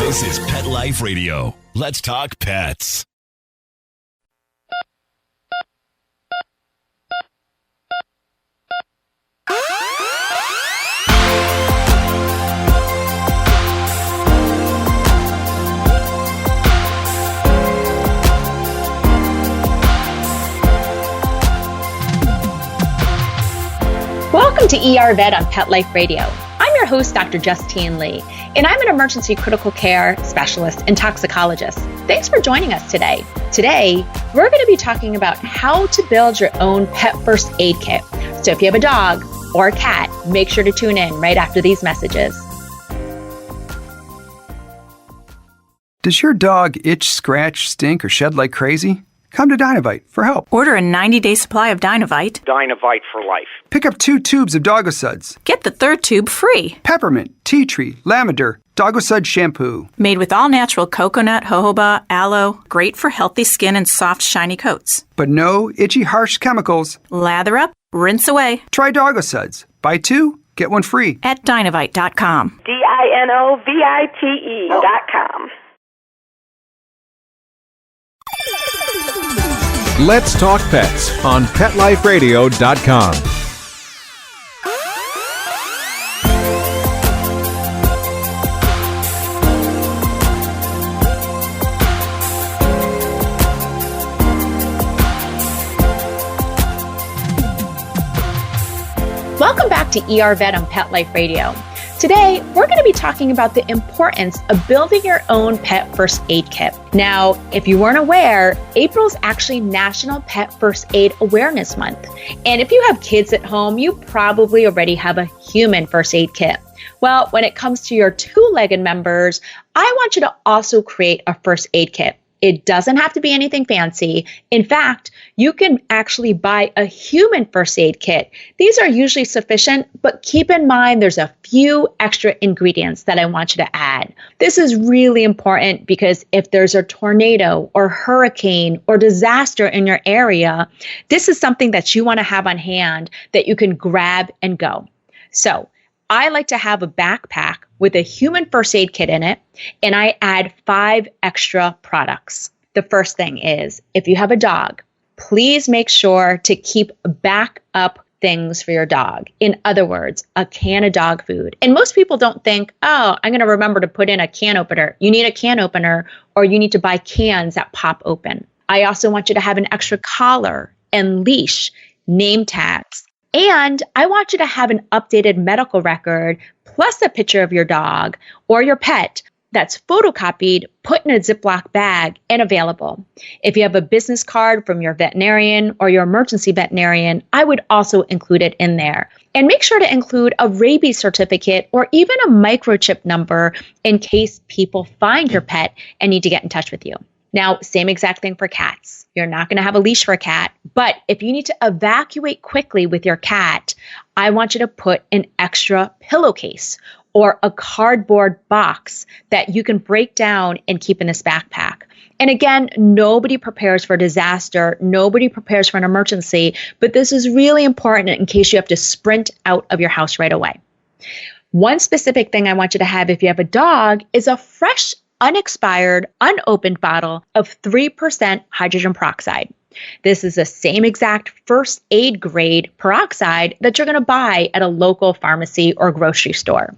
This is Pet Life Radio. Let's talk pets. Welcome to ER Vet on Pet Life Radio. I'm your host, Dr. Justine Lee, and I'm an emergency critical care specialist and toxicologist. Thanks for joining us today. Today, we're going to be talking about how to build your own pet first aid kit. So if you have a dog or a cat, make sure to tune in right after these messages. Does your dog itch, scratch, stink, or shed like crazy? Come to DACVECC for help. Order a 90-day supply of Dynavite. Dynavite for life. Pick up 2 tubes of Doggosuds. Get the 3rd tube free. Peppermint, tea tree, lavender, Doggosud shampoo. Made with all-natural coconut, jojoba, aloe. Great for healthy skin and soft, shiny coats. But no itchy, harsh chemicals. Lather up, rinse away. Try Doggosuds. Buy 2, get 1 free. At Dynavite.com. DINOVITE.com. Let's Talk Pets on PetLifeRadio.com. Welcome back to ER Vet on Pet Life Radio. Today, we're going to be talking about the importance of building your own pet first aid kit. Now, if you weren't aware, April is actually National Pet First Aid Awareness Month. And if you have kids at home, you probably already have a human first aid kit. Well, when it comes to your 2-legged members, I want you to also create a first aid kit. It doesn't have to be anything fancy. In fact, you can actually buy a human first aid kit. These are usually sufficient, but keep in mind there's a few extra ingredients that I want you to add. This is really important because if there's a tornado or hurricane or disaster in your area, this is something that you want to have on hand that you can grab and go. So I like to have a backpack with a human first aid kit in it, and I add 5 extra products. The first thing is, if you have a dog, please make sure to keep backup things for your dog. In other words, a can of dog food. And most people don't think, oh, I'm going to remember to put in a can opener. You need a can opener, or you need to buy cans that pop open. I also want you to have an extra collar and leash, name tags. And I want you to have an updated medical record plus a picture of your dog or your pet that's photocopied, put in a Ziploc bag, and available. If you have a business card from your veterinarian or your emergency veterinarian, I would also include it in there. And make sure to include a rabies certificate or even a microchip number in case people find your pet and need to get in touch with you. Now, same exact thing for cats. You're not going to have a leash for a cat, but if you need to evacuate quickly with your cat, I want you to put an extra pillowcase or a cardboard box that you can break down and keep in this backpack. And again, nobody prepares for a disaster. Nobody prepares for an emergency, but this is really important in case you have to sprint out of your house right away. One specific thing I want you to have if you have a dog is a fresh, unexpired, unopened bottle of 3% hydrogen peroxide. This is the same exact first aid grade peroxide that you're going to buy at a local pharmacy or grocery store.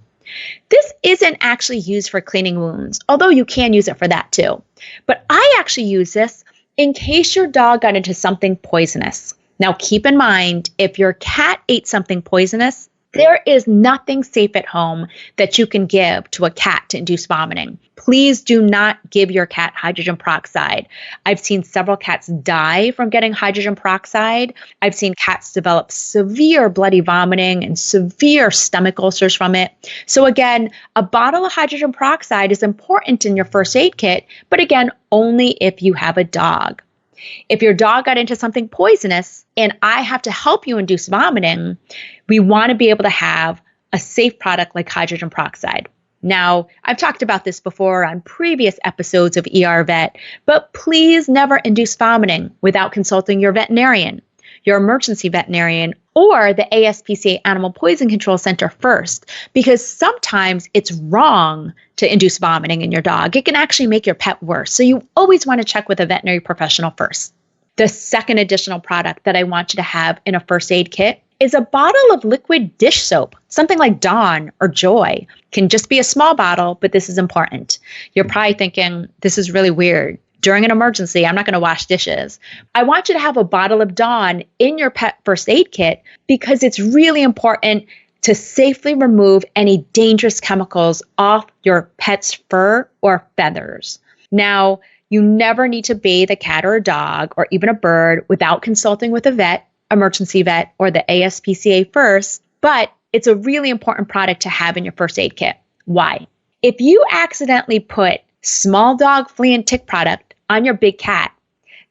This isn't actually used for cleaning wounds, although you can use it for that too. But I actually use this in case your dog got into something poisonous. Now keep in mind, if your cat ate something poisonous, there is nothing safe at home that you can give to a cat to induce vomiting. Please do not give your cat hydrogen peroxide. I've seen several cats die from getting hydrogen peroxide. I've seen cats develop severe bloody vomiting and severe stomach ulcers from it. So again, a bottle of hydrogen peroxide is important in your first aid kit, but again, only if you have a dog. If your dog got into something poisonous and I have to help you induce vomiting, we want to be able to have a safe product like hydrogen peroxide. Now, I've talked about this before on previous episodes of ER Vet, but please never induce vomiting without consulting your veterinarian, your emergency veterinarian, or the ASPCA Animal Poison Control Center first, because sometimes it's wrong to induce vomiting in your dog. It can actually make your pet worse. So you always want to check with a veterinary professional first. The second additional product that I want you to have in a first aid kit is a bottle of liquid dish soap, something like Dawn or Joy. Can just be a small bottle, but this is important. You're probably thinking, this is really weird. During an emergency, I'm not going to wash dishes. I want you to have a bottle of Dawn in your pet first aid kit because it's really important to safely remove any dangerous chemicals off your pet's fur or feathers. Now, you never need to bathe a cat or a dog or even a bird without consulting with a vet, emergency vet, or the ASPCA first, but it's a really important product to have in your first aid kit. Why? If you accidentally put small dog flea and tick product on your big cat,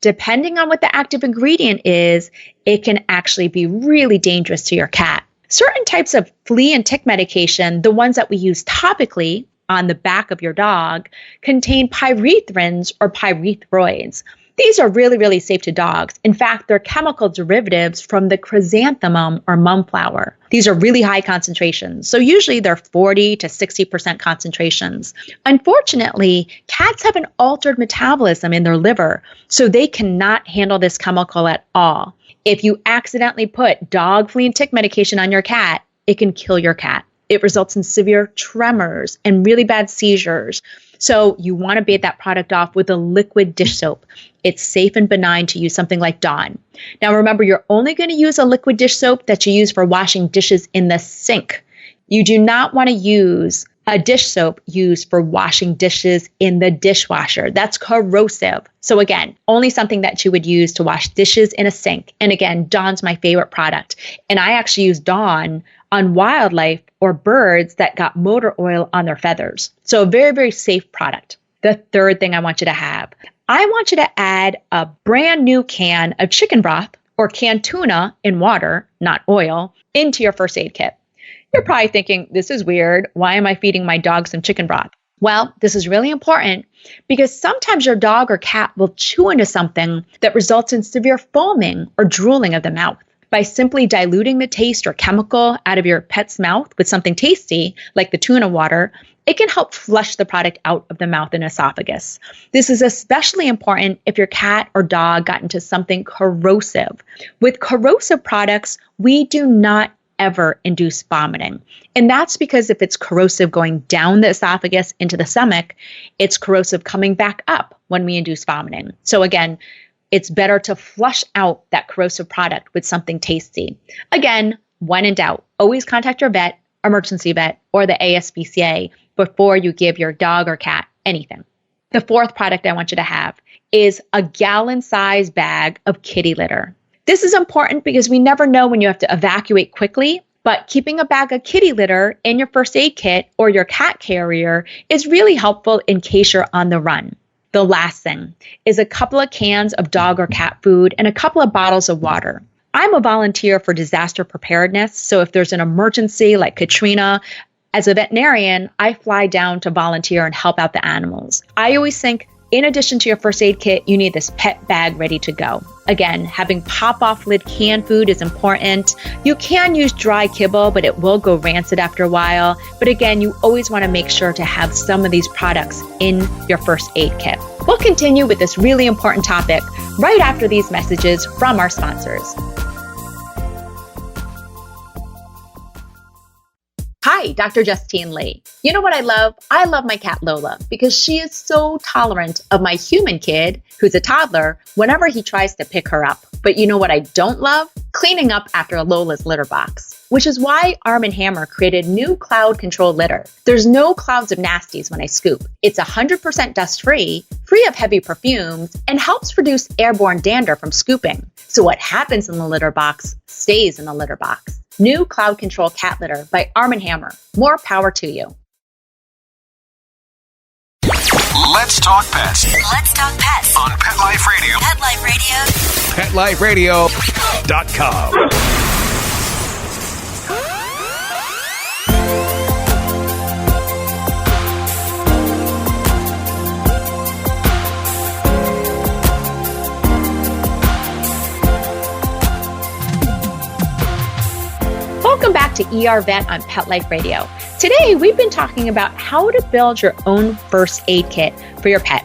depending on what the active ingredient is, it can actually be really dangerous to your cat. Certain types of flea and tick medication, the ones that we use topically on the back of your dog, contain pyrethrins or pyrethroids. These are really, really safe to dogs. In fact, they're chemical derivatives from the chrysanthemum or mumflower. These are really high concentrations. So usually they're 40 to 60% concentrations. Unfortunately, cats have an altered metabolism in their liver, so they cannot handle this chemical at all. If you accidentally put dog flea and tick medication on your cat, it can kill your cat. It results in severe tremors and really bad seizures. So you want to bathe that product off with a liquid dish soap. It's safe and benign to use something like Dawn. Now remember, you're only going to use a liquid dish soap that you use for washing dishes in the sink. You do not want to use a dish soap used for washing dishes in the dishwasher. That's corrosive. So again, only something that you would use to wash dishes in a sink. And again, Dawn's my favorite product. And I actually use Dawn on wildlife or birds that got motor oil on their feathers. So a very, very safe product. The third thing I want you to have, I want you to add a brand new can of chicken broth or canned tuna in water, not oil, into your first aid kit. You're probably thinking, this is weird. Why am I feeding my dog some chicken broth? Well, this is really important because sometimes your dog or cat will chew into something that results in severe foaming or drooling of the mouth. By simply diluting the taste or chemical out of your pet's mouth with something tasty, like the tuna water, it can help flush the product out of the mouth and esophagus. This is especially important if your cat or dog got into something corrosive. With corrosive products, we do not ever induce vomiting. And that's because if it's corrosive going down the esophagus into the stomach, it's corrosive coming back up when we induce vomiting. So again, it's better to flush out that corrosive product with something tasty. Again, when in doubt, always contact your vet, emergency vet, or the ASPCA before you give your dog or cat anything. The fourth product I want you to have is a gallon-sized bag of kitty litter. This is important because we never know when you have to evacuate quickly, but keeping a bag of kitty litter in your first aid kit or your cat carrier is really helpful in case you're on the run. The last thing is a couple of cans of dog or cat food and a couple of bottles of water. I'm a volunteer for disaster preparedness, so if there's an emergency like Katrina, as a veterinarian, I fly down to volunteer and help out the animals. I always think, in addition to your first aid kit, you need this pet bag ready to go. Again, having pop-off lid canned food is important. You can use dry kibble, but it will go rancid after a while. But again, you always want to make sure to have some of these products in your first aid kit. We'll continue with this really important topic right after these messages from our sponsors. Hi, Dr. Justine Lee. You know what I love? I love my cat Lola because she is so tolerant of my human kid, who's a toddler, whenever he tries to pick her up. But you know what I don't love? Cleaning up after Lola's litter box, which is why Arm & Hammer created new cloud control litter. There's no clouds of nasties when I scoop. It's 100% dust-free, free of heavy perfumes, and helps reduce airborne dander from scooping. So what happens in the litter box stays in the litter box. New Cloud Control Cat Litter by Arm & Hammer. More power to you. Let's talk pets. Let's talk pets On Pet Life Radio. Pet Life Radio. PetLifeRadio.com. ER Vet on Pet Life Radio. Today, we've been talking about how to build your own first aid kit for your pet.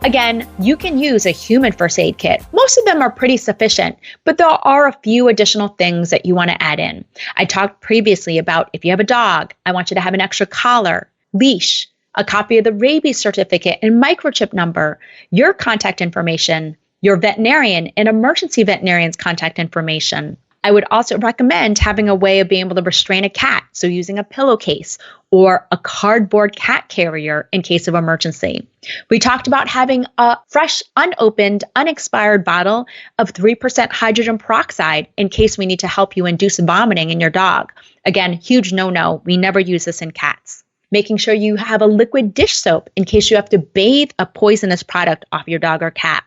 Again, you can use a human first aid kit. Most of them are pretty sufficient, but there are a few additional things that you want to add in. I talked previously about if you have a dog, I want you to have an extra collar, leash, a copy of the rabies certificate and microchip number, your contact information, your veterinarian and emergency veterinarian's contact information. I would also recommend having a way of being able to restrain a cat, so using a pillowcase or a cardboard cat carrier in case of emergency. We talked about having a fresh, unopened, unexpired bottle of 3% hydrogen peroxide in case we need to help you induce vomiting in your dog. Again, huge no-no. We never use this in cats. Making sure you have a liquid dish soap in case you have to bathe a poisonous product off your dog or cat.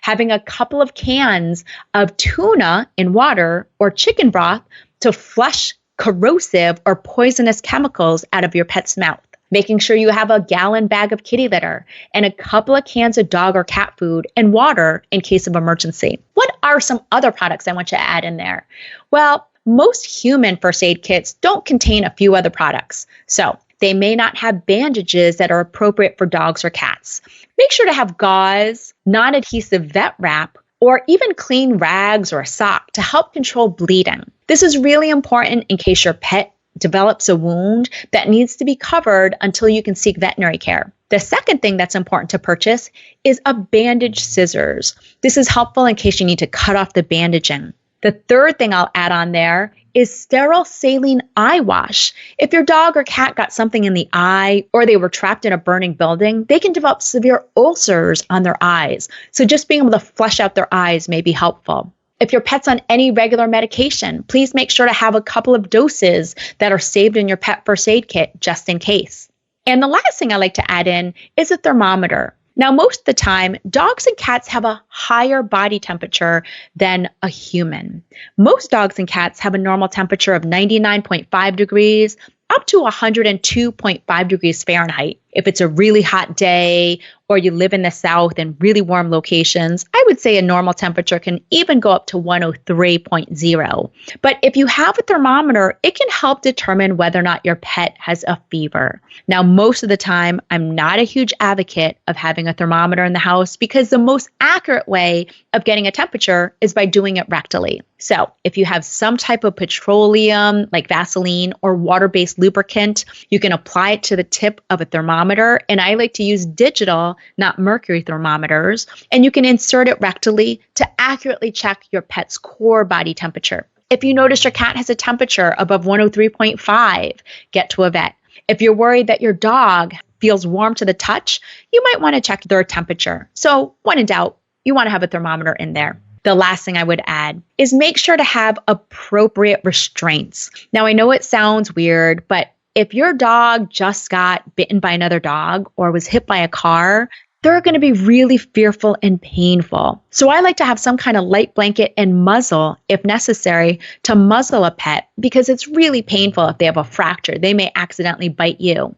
Having a couple of cans of tuna in water or chicken broth to flush corrosive or poisonous chemicals out of your pet's mouth. Making sure you have a gallon bag of kitty litter and a couple of cans of dog or cat food and water in case of emergency. What are some other products I want you to add in there? Well, most human first aid kits don't contain a few other products. So they may not have bandages that are appropriate for dogs or cats. Make sure to have gauze, non-adhesive vet wrap, or even clean rags or a sock to help control bleeding. This is really important in case your pet develops a wound that needs to be covered until you can seek veterinary care. The second thing that's important to purchase is a bandage scissors. This is helpful in case you need to cut off the bandaging. The third thing I'll add on there is sterile saline eye wash. If your dog or cat got something in the eye or they were trapped in a burning building, they can develop severe ulcers on their eyes. So just being able to flush out their eyes may be helpful. If your pet's on any regular medication, please make sure to have a couple of doses that are saved in your pet first aid kit just in case. And the last thing I like to add in is a thermometer. Now, most of the time, dogs and cats have a higher body temperature than a human. Most dogs and cats have a normal temperature of 99.5 degrees up to 102.5 degrees Fahrenheit. If it's a really hot day or you live in the South in really warm locations, I would say a normal temperature can even go up to 103.0. But if you have a thermometer, it can help determine whether or not your pet has a fever. Now, most of the time, I'm not a huge advocate of having a thermometer in the house because the most accurate way of getting a temperature is by doing it rectally. So if you have some type of petroleum like Vaseline or water-based lubricant, you can apply it to the tip of a thermometer. And I like to use digital, not mercury thermometers. And you can insert it rectally to accurately check your pet's core body temperature. If you notice your cat has a temperature above 103.5, get to a vet. If you're worried that your dog feels warm to the touch, you might want to check their temperature. So when in doubt, you want to have a thermometer in there. The last thing I would add is make sure to have appropriate restraints. Now, I know it sounds weird, but if your dog just got bitten by another dog or was hit by a car, they're going to be really fearful and painful. So I like to have some kind of light blanket and muzzle, if necessary, to muzzle a pet because it's really painful if they have a fracture. They may accidentally bite you.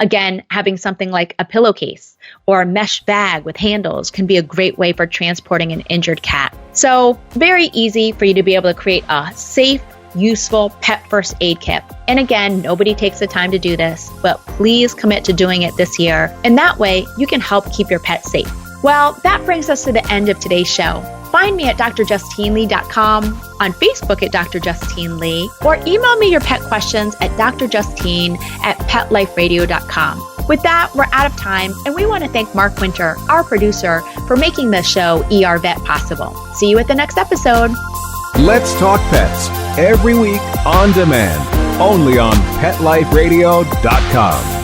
Again, having something like a pillowcase or a mesh bag with handles can be a great way for transporting an injured cat. So very easy for you to be able to create a safe, useful pet first aid kit. And again, nobody takes the time to do this, but please commit to doing it this year. And that way you can help keep your pet safe. Well, that brings us to the end of today's show. Find me at drjustinelee.com, on Facebook at Dr. Justine Lee, or email me your pet questions at drjustine@petliferadio.com. With that, we're out of time, and we want to thank Mark Winter, our producer, for making this show ER Vet possible. See you at the next episode. Let's Talk Pets, every week on demand, only on PetLifeRadio.com.